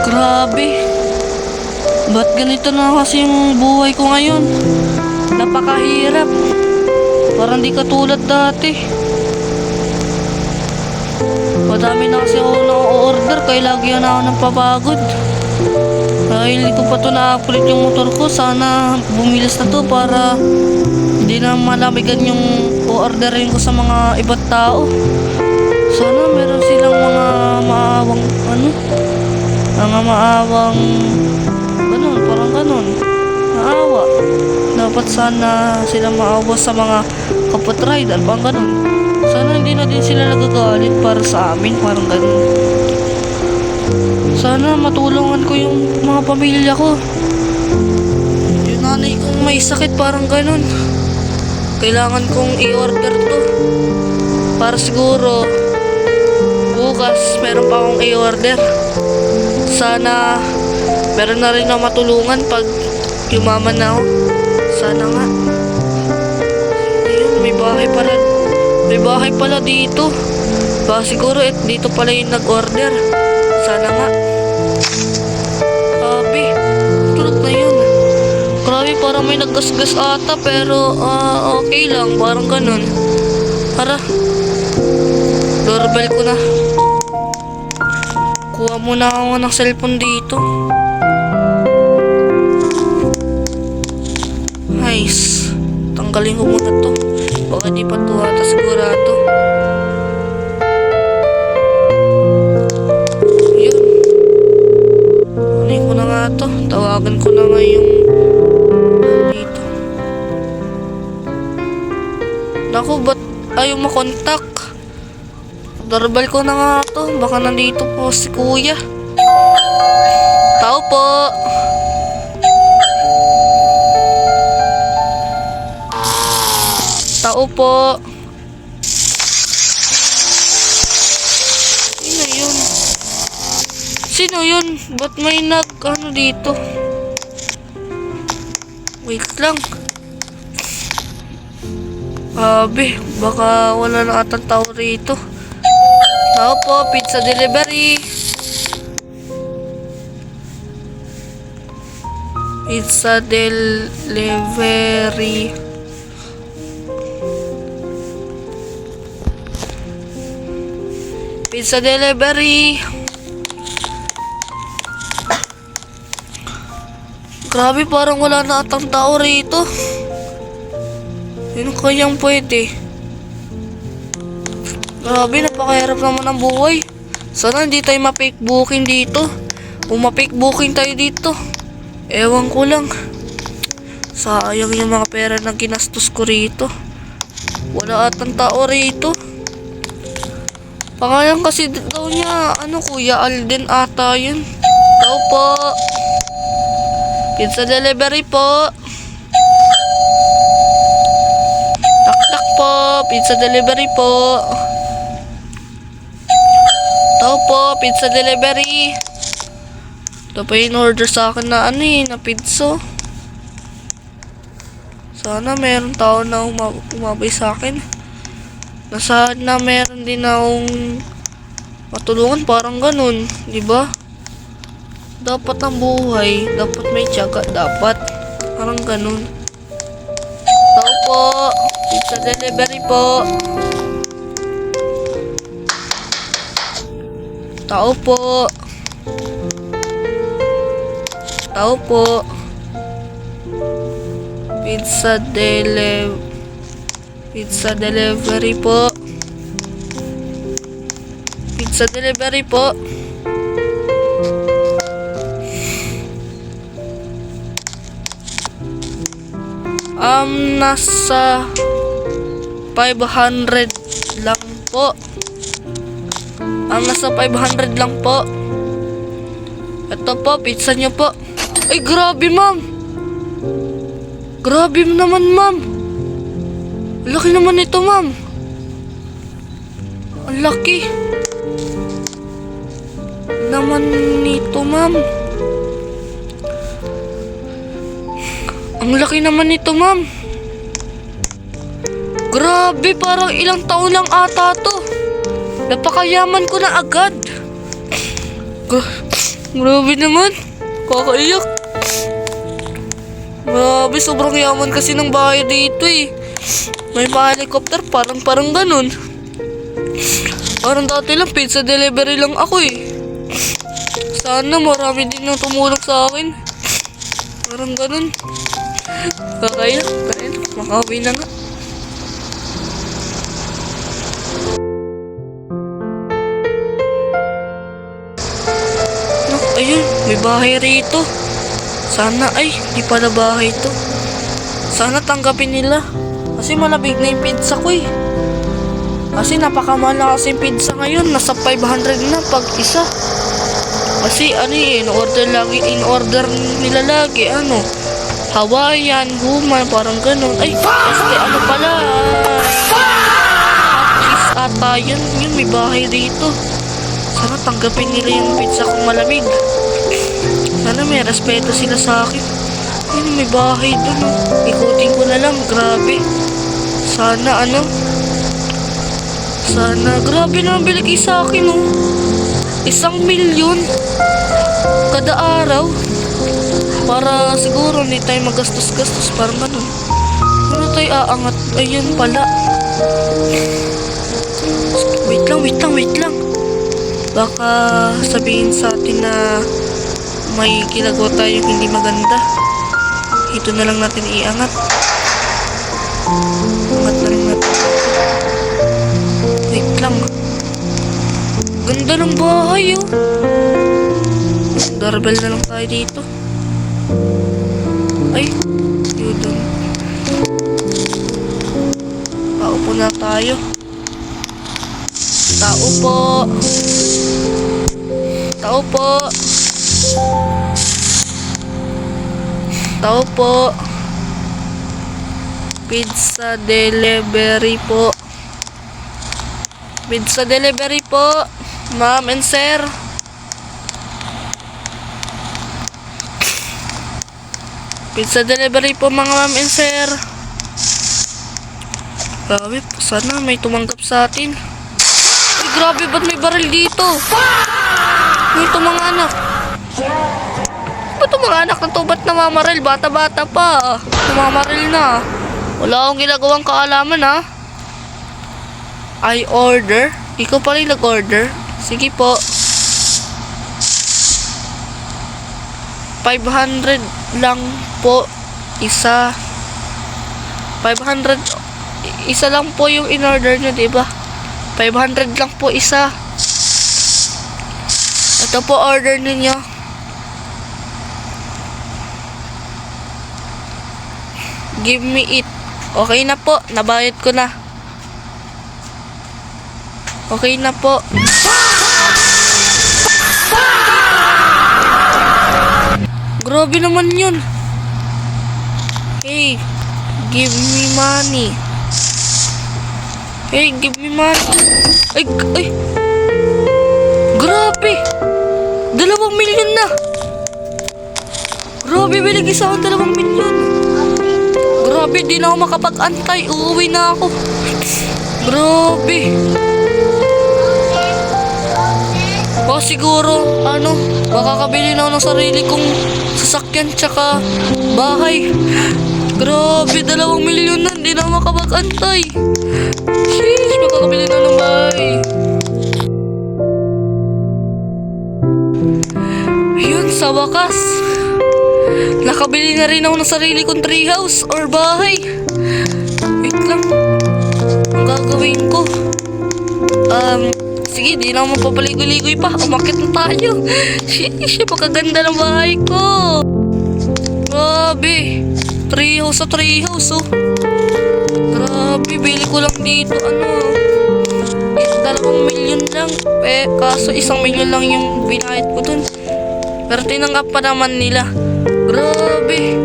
Grabe. Ba't ganito na kasi yung buhay ko ngayon? Napakahirap. Parang di katulad dati. Madami na kasi ako na-order kaya lagi na ako napapagod. Dahil hindi ko pa ito na-upgrade yung motor ko. Sana bumilis na to para hindi na malamigan yung o-orderin ko sa mga iba't tao. Sana meron silang mga maawang mga maawang ganun, parang ganun. Maawa. Dapat sana sila maawa sa mga kapat rider, parang ganun. Sana hindi na din sila nagagalit para sa amin, parang ganun. Sana matulungan ko yung mga pamilya ko. Yung nanay kong may sakit, parang ganun. Kailangan kong i-order to para siguro bukas meron pa akong i-order. Sana meron na rin ako matulungan pag yumaman na ako. Sana nga. Ayun, may bahay pala dito. Baka siguro dito pala yung nag-order. Sana nga. Grabe, tulad na yun. Grabe, parang may naggasgas ata pero okay lang, parang ganun. Tara, doorbell ko na. Kuha muna ako ng cellphone dito. Nice. Tanggalin ko muna to. Baka di pa to ata sigurado. Yun. Kunin ko na nga to. Tawagan ko na nga yung dito. Naku, ba't ayaw makontak? Doorbell ko na nga to. Baka nandito po si kuya. Tao po. Tao po. Sino yun? Sino yun? Ba't may dito? Wait lang. Abe, baka wala na atang tao rito. Tao po, pizza delivery. Pizza delivery. Pizza delivery. Grabe, parang wala na atang tao rito. Yun kayang pwede. Grabe, napakahirap naman ang buhay. Sana hindi tayo ma-fake booking dito. Kung ma-fake booking tayo dito, ewan ko lang. Sayang yung mga pera na ginastos ko rito. Wala atang tao rito. Pangalan kasi daw niya, Kuya Alden ata yun. Tao po. Pizza delivery po. Tak po, pizza delivery po. Tao po, pizza delivery. Ito pa yung order sa akin na na pizza. Sana meron tao na umabay sa akin. Nasaan na meron din akong matulungan, parang ganun, di ba? Dapat ang buhay, dapat may tiyaga, dapat parang ganun. Tao po, pizza delivery po. Tao po. Tao po. Pizza delivery po. Pizza delivery po. Nasa 500 lang po. Nasa 500 lang po. Ito po, pizza nyo po. Ay, grabe, ma'am. Grabe naman, ma'am. Laki naman ito, ma'am. Ang laki naman nito, ma'am. Ang laki naman nito, ma'am. Grabe, parang ilang taon lang ata to. Napakayaman ko na agad. Grabe naman. Kakaiyak. Grabe, sobrang yaman kasi ng bahay dito eh. May mga helicopter, parang ganun. Parang dati lang, pizza delivery lang ako eh. Sana marami din na tumulong sa akin. Parang ganun. Kakaiyak. Makauwi na nga. Ayun, may bahay rito. Sana ay, di pala bahay to. Sana tanggapin nila. Kasi malamig na yung pizza ko eh. Kasi napakamahal na kasi yung pizza ngayon. Nasa 500 na pag isa. Kasi ano eh, in-order nila lagi. Ano, Hawaiian, human, parang ganun. Ay, ano pala. Hot cheese ata yun. Yun, may bahay rito. Sana tanggapin nila yung pizza kong malamig. Sana may respeto sila sa akin. Ayun, may bahay dun. Oh. Ikutin ko na lang. Grabe. Sana grabe na ang biligay sa akin. Oh. 1,000,000 kada araw. Para siguro hindi tayo magastos-gastos. Parang ganun. Ano tayo aangat? Ayun pala. Wait lang. Baka sabihin sa atin na may ginagawa tayong hindi maganda. Ito na lang natin iangat. Angat na lang natin. Wait lang. Ganda ng bahay oh. Doorbell na lang tayo dito. Ay, yun dun. Paupo na tayo. Tao po. Pizza delivery po. Ma'am and sir. Pizza delivery po mga ma'am and sir. Grabe, sana may tumanggap sa atin. Ay, grabe, ba't may baril dito? Ito mga anak. Ba't itong mga anak na to? Ba't namamaril? Bata-bata pa. Namamaril na. Wala akong ginagawang kaalaman ha. I order. Ikaw pala yung nag-order. Sige po. 500 lang po. Isa. 500. Isa lang po yung in-order nyo, diba? 500 lang po isa. Ito po order ninyo. Give me it. Okay na po. Nabayad ko na. Okay na po. Grabe naman yun. Hey, give me money. Hey, give me money. Ay. Grabe. 2,000,000 na. Grabe, binigay sa akin 2,000,000. Grabe, di na ako makapag-antay. Uuwi na ako. Grabe. O siguro, makakabili na ako ng sarili kong sasakyan tsaka bahay. Grabe, 2,000,000 na. Di na ako makapag-antay. Sheesh, makakabili na ng bahay. Yun, sa wakas. Nakabili na rin ako ng sarili kong treehouse or bahay. Wait lang. Ang gagawin ko? Sige, di na ako mapapaligoy-ligoy pa. Umakit na tayo. Sheesh, pagkaganda ng bahay ko. Grabe. Treehouse sa treehouse, oh. Grabe, bili ko lang dito, 2,000,000 lang. Kaso 1,000,000 lang yung binayad ko dun. Pero tinanggap pa naman nila. Grabe.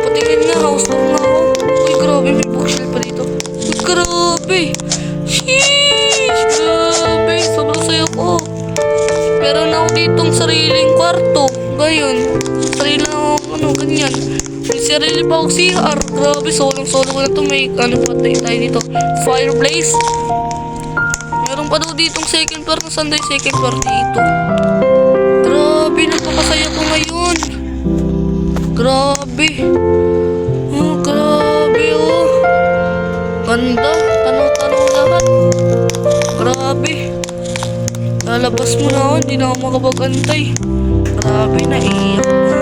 Patingin nga, house tour na ako. Uy, grabe, may bookshelf pa dito. Uy, grabe. Sheesh, grabe. Sobrang saya ko. Meron na ako ditong sariling kwarto. Gayon. Sarili na ako, ganyan. May sarili pa ako CR. Grabe, solong-solo ko na to. May patay tayo dito. Fireplace. pa daw ditong second floor. Nasaan daw yung second floor dito? Grabe, nagpapasaya ko ngayon. Grabe. Oh, grabe oh. Ganda. Tanaw-tanaw lahat. Grabe. Lalabas mo na ako. Hindi na ako makapag-antay. Grabe, naiiyak na.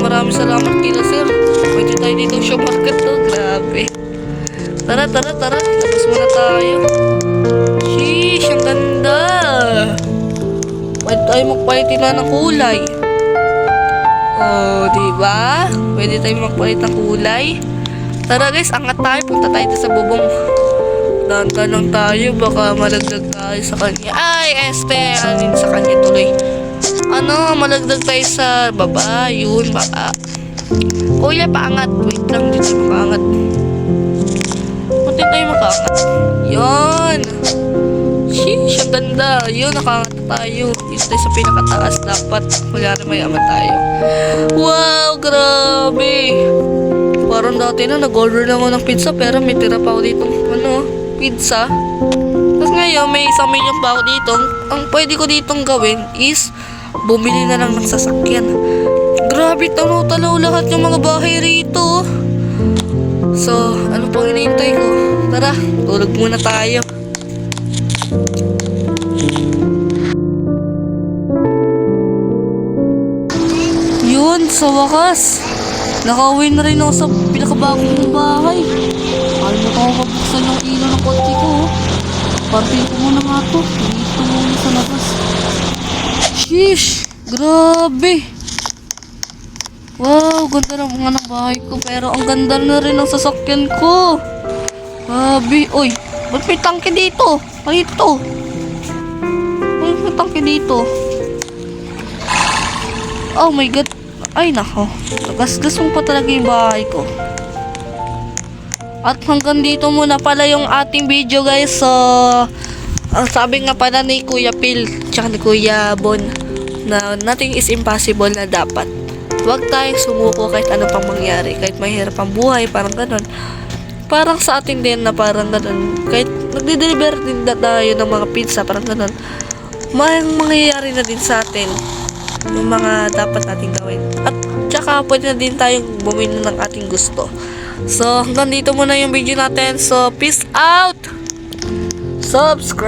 Maraming salamat kila sir. Pwede tayo dito sa market to. Grabe. Tara. Labas muna tayo. Sheesh, ang ganda. Pwede tayo magpalitin na ng kulay. Oh, diba? Pwede tayo magpalit ng kulay. Tara guys, angat tayo. Punta tayo sa bubong. Dahan-dahan lang tayo. Baka malagdag tayo sa kanya. Ay, alin sa kanya tuloy. Malagdag tayo sa baba. Yun, baka. Kuya, paangat. Wait lang, di tayo makaangat. Pati tayo makaangat. Yun. Sheesh, ang ganda. Yun, nakaangat tayo. Dito tayo sa pinakataas. Dapat, kunyari mayaman tayo. Wow, grabe. Parang dati na, nag-order lang ako ng pizza. Pero may tira pa ako dito. Pizza. Tapos ngayon, may 1 million pa ako dito. Ang pwede ko ditong gawin is bumili na lang ng sasakyan. Grabe, tanaw-tanaw lahat yung mga bahay rito. So, ano pang hinihintay ko? Tara, tulog muna tayo. Yun, sa wakas. Nakauwi na rin ako sa pinakabagong kong bahay. Kalimutan ko mabuksan yung ilaw ng kotse ko. Partiin ko muna nga to. Dito muna sa labas. Sheesh! Grabe! Wow, ganda ng mga ng bahay ko. Pero ang ganda na rin ng sasakyan ko. Grabe. Uy, ba't may tangke dito? Ay, ito. Uy, may tangke dito. Oh my God. Ay, nako. Gasgas mo pa talaga yung bahay ko. At hanggang dito muna pala yung ating video, guys. So, ang sabi nga pala ni Kuya Phil tsaka ni Kuya Bon na nothing is impossible, na dapat huwag tayong sumuko kahit ano pang mangyari. Kahit mahirap ang buhay, parang ganon. Parang sa atin din na parang ganon. Kahit nagde-deliver din na tayo ng mga pizza, parang ganon. May mangyayari na din sa atin yung mga dapat natin gawin. At tsaka pwede na din tayong bumili ng ating gusto. So, hanggang dito muna yung video natin. So, peace out! Subscribe!